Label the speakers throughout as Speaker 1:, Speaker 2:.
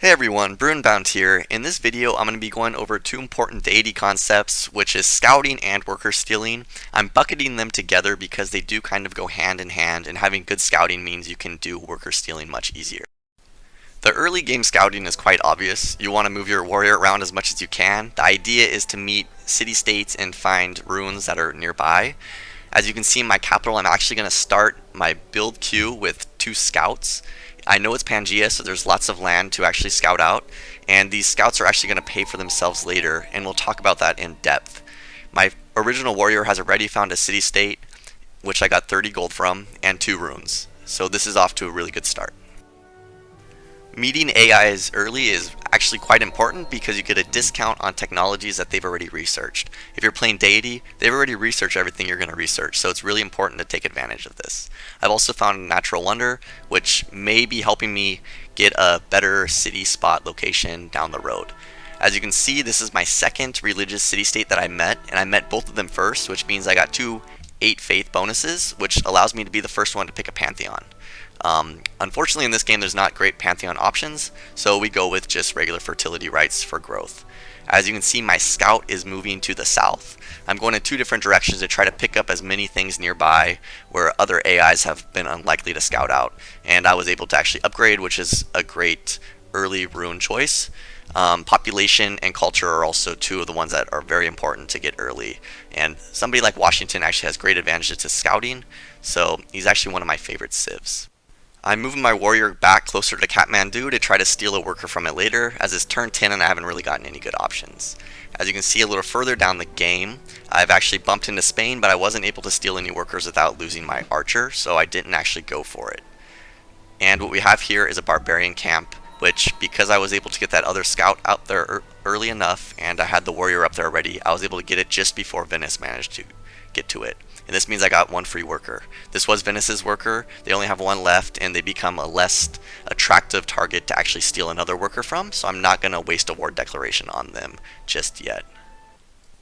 Speaker 1: Hey everyone, BruinBound here. In this video, I'm going to be going over two important deity concepts, which is scouting and worker stealing. I'm bucketing them together because they do kind of go hand in hand, and having good scouting means you can do worker stealing much easier. The early game scouting is quite obvious. You want to move your warrior around as much as you can. The idea is to meet city-states and find ruins that are nearby. As you can see in my capital, I'm actually going to start my build queue with 2 scouts. I know it's Pangea, so there's lots of land to actually scout out, and these scouts are actually going to pay for themselves later, and we'll talk about that in depth. My original warrior has already found a city-state, which I got 30 gold from, and 2 runes. So this is off to a really good start. Meeting AIs early is actually quite important because you get a discount on technologies that they've already researched. If you're playing Deity, they've already researched everything you're going to research, so it's really important to take advantage of this. I've also found a natural wonder, which may be helping me get a better city spot location down the road. As you can see, this is my second religious city-state that I met, and I met both of them first, which means I got 2 8 faith bonuses, which allows me to be the first one to pick a pantheon. Unfortunately in this game there's not great pantheon options, so we go with just regular fertility rites for growth. As you can see, my scout is moving to the south. I'm going in 2 different directions to try to pick up as many things nearby where other AIs have been unlikely to scout out, and I was able to actually upgrade, which is a great early rune choice. Population and culture are also 2 of the ones that are very important to get early, and somebody like Washington actually has great advantages to scouting, so he's actually one of my favorite civs. I'm moving my warrior back closer to Kathmandu to try to steal a worker from it later, as it's turn 10 and I haven't really gotten any good options. As you can see a little further down the game, I've actually bumped into Spain, but I wasn't able to steal any workers without losing my archer, so I didn't actually go for it. And what we have here is a barbarian camp, which, because I was able to get that other scout out there early enough and I had the warrior up there already, I was able to get it just before Venice managed to get to it. And this means I got 1 free worker. This was Venice's worker. They only have 1 left, and they become a less attractive target to actually steal another worker from, so I'm not going to waste a war declaration on them just yet.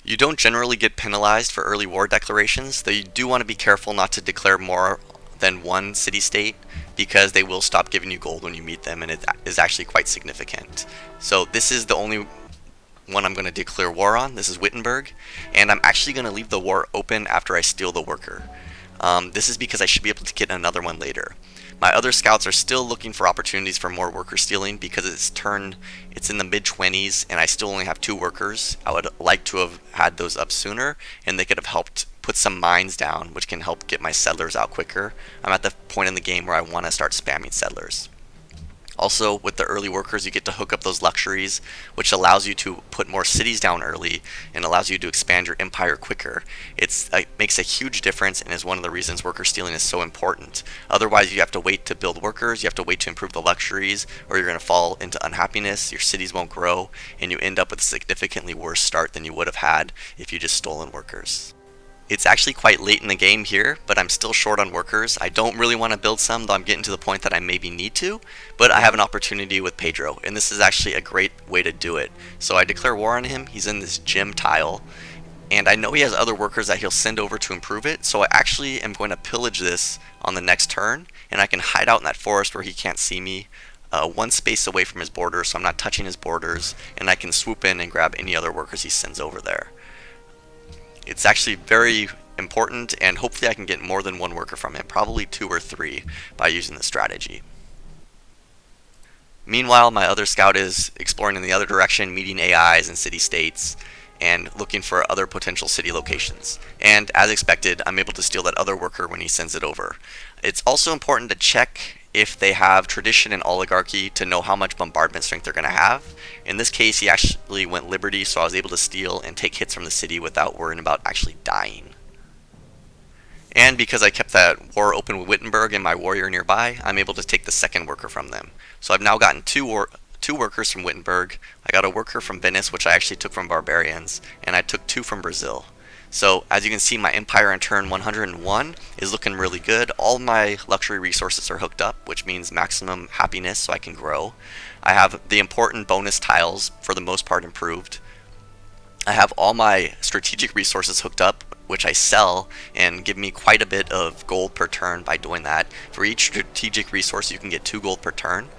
Speaker 1: You don't generally get penalized for early war declarations, though you do want to be careful not to declare more than 1 city-state, because they will stop giving you gold when you meet them, and it is actually quite significant. So this is the only one I'm going to declare war on. This is Wittenberg, and I'm actually going to leave the war open after I steal the worker. This is because I should be able to get another one later. My other scouts are still looking for opportunities for more worker stealing because it's in the mid-20s and I still only have 2 workers. I would like to have had those up sooner, and they could have helped put some mines down, which can help get my settlers out quicker. I'm at the point in the game where I want to start spamming settlers. Also, with the early workers, you get to hook up those luxuries, which allows you to put more cities down early and allows you to expand your empire quicker. It makes a huge difference and is one of the reasons worker stealing is so important. Otherwise, you have to wait to build workers, you have to wait to improve the luxuries, or you're going to fall into unhappiness, your cities won't grow, and you end up with a significantly worse start than you would have had if you just stolen workers. It's actually quite late in the game here, but I'm still short on workers. I don't really want to build some, though I'm getting to the point that I maybe need to, but I have an opportunity with Pedro, and this is actually a great way to do it. So I declare war on him. He's in this gym tile, and I know he has other workers that he'll send over to improve it, so I actually am going to pillage this on the next turn, and I can hide out in that forest where he can't see me, 1 space away from his borders, so I'm not touching his borders, and I can swoop in and grab any other workers he sends over there. It's actually very important, and hopefully I can get more than 1 worker from him, probably 2 or 3 by using this strategy. Meanwhile, my other scout is exploring in the other direction, meeting AIs and city-states, and looking for other potential city locations. And as expected, I'm able to steal that other worker when he sends it over. It's also important to check if they have tradition and oligarchy to know how much bombardment strength they're going to have. In this case, he actually went Liberty, so I was able to steal and take hits from the city without worrying about actually dying. And because I kept that war open with Wittenberg and my warrior nearby, I'm able to take the second worker from them. So I've now gotten 2 workers from Wittenberg. I got a worker from Venice, which I actually took from barbarians, and I took 2 from Brazil. So as you can see, my empire in turn 101 is looking really good. All my luxury resources are hooked up, which means maximum happiness so I can grow. I have the important bonus tiles for the most part improved. I have all my strategic resources hooked up, which I sell and give me quite a bit of gold per turn by doing that. For each strategic resource you can get 2 gold per turn.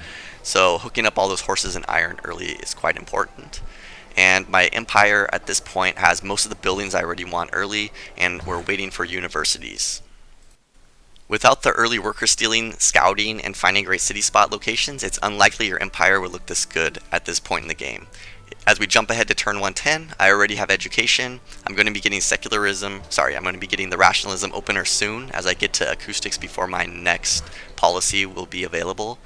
Speaker 1: So hooking up all those horses and iron early is quite important. And my empire at this point has most of the buildings I already want early, and we're waiting for universities. Without the early worker stealing, scouting, and finding great city spot locations, it's unlikely your empire would look this good at this point in the game. As we jump ahead to turn 110, I already have education. I'm going to be getting I'm going to be getting the rationalism opener soon as I get to acoustics before my next policy will be available.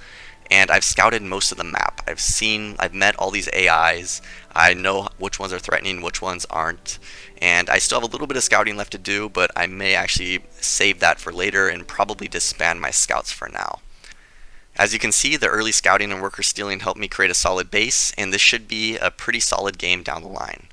Speaker 1: And I've scouted most of the map. I've met all these AIs. I know which ones are threatening, which ones aren't. And I still have a little bit of scouting left to do, but I may actually save that for later and probably disband my scouts for now. As you can see, the early scouting and worker stealing helped me create a solid base, and this should be a pretty solid game down the line.